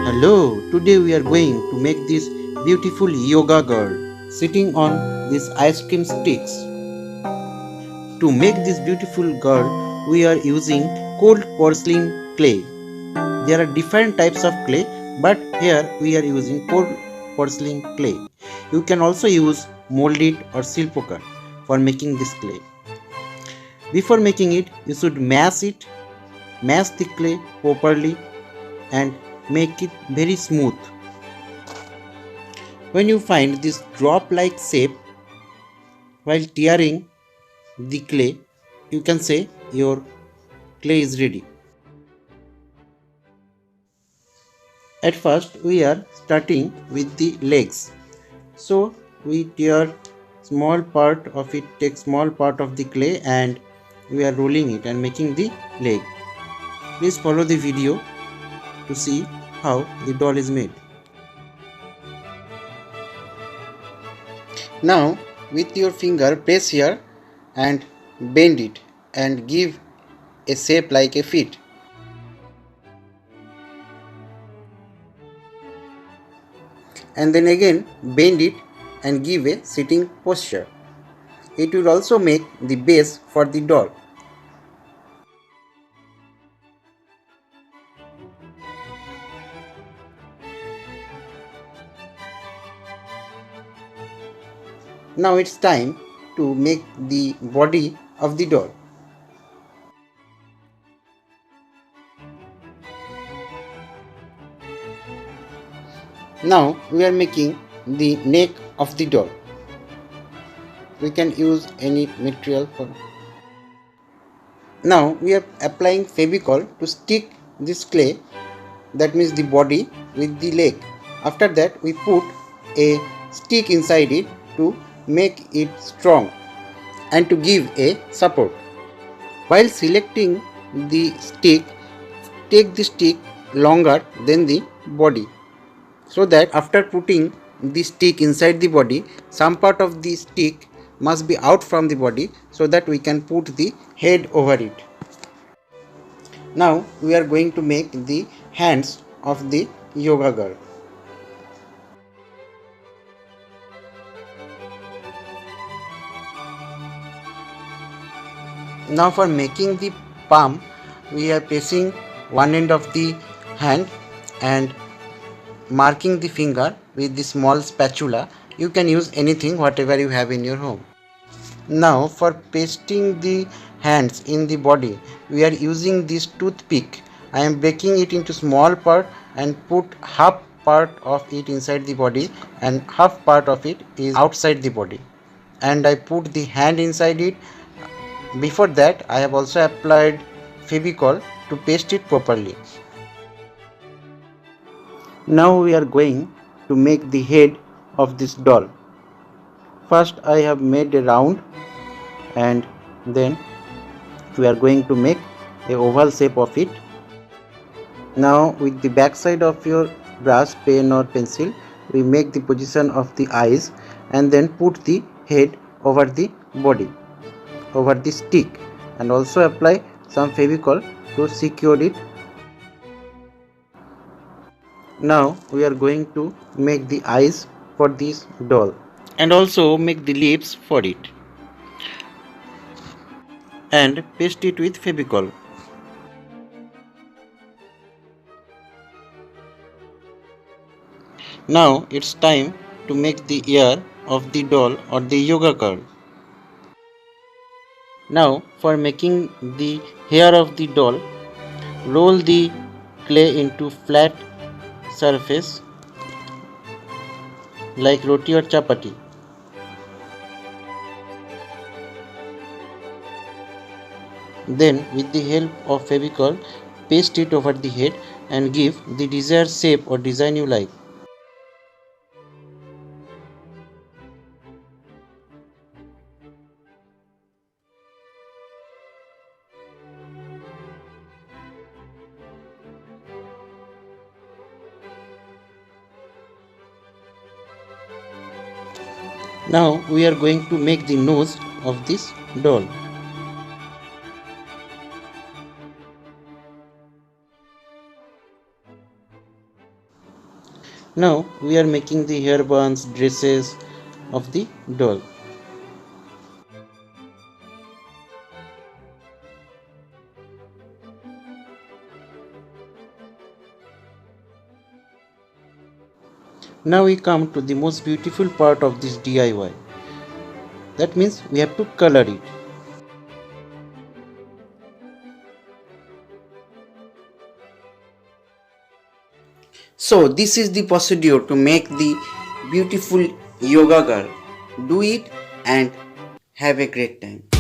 Hello, today we are going to make this beautiful yoga girl sitting on these ice cream sticks. To make this beautiful girl, we are using cold porcelain clay. There are different types of clay, but here we are using cold porcelain clay. You can also use molded or silpoker for making this clay. Before making it, you should mash the clay properly and make it very smooth. When you find this drop-like shape while tearing the clay, you can say your clay is ready. At first, we are starting with the legs. So we tear small part of it, take small part of the clay and we are rolling it and making the leg. Please follow the video to see how the doll is made. Now with your finger press here and bend it and give a shape like a feet. And then again bend it and give a sitting posture. It will also make the base for the doll. Now it's time to make the body of the doll. Now we are making the neck of the doll. We can use any material for. Now we are applying Fevicol to stick this clay, that means the body, with the leg. After that we put a stick inside it to make it strong and to give a support. While selecting the stick, take the stick longer than the body, so that after putting the stick inside the body, some part of the stick must be out from the body so that we can put the head over it. Now we are going to make the hands of the yoga girl. Now for making the palm, we are placing one end of the hand and marking the finger with the small spatula. You can use anything whatever you have in your home. Now for pasting the hands in the body, we are using this toothpick. I am breaking it into small part and put half part of it inside the body and half part of it is outside the body. And I put the hand inside it. Before that, I have also applied Fevicol to paste it properly. Now we are going to make the head of this doll. First I have made a round and then we are going to make a oval shape of it. Now with the back side of your brush, pen or pencil, we make the position of the eyes and then put the head over the body, over the stick, and also apply some Fevicol to secure it. Now we are going to make the eyes for this doll and also make the lips for it and paste it with Fevicol. Now it's time to make the ear of the doll or the yoga girl. Now for making the hair of the doll, roll the clay into flat surface like roti or chapati. Then with the help of Fevicol, paste it over the head and give the desired shape or design you like. Now we are going to make the nose of this doll. Now we are making the hair bands, dresses of the doll. Now we come to the most beautiful part of this DIY. That means we have to color it. So this is the procedure to make the beautiful yoga girl. Do it and have a great time.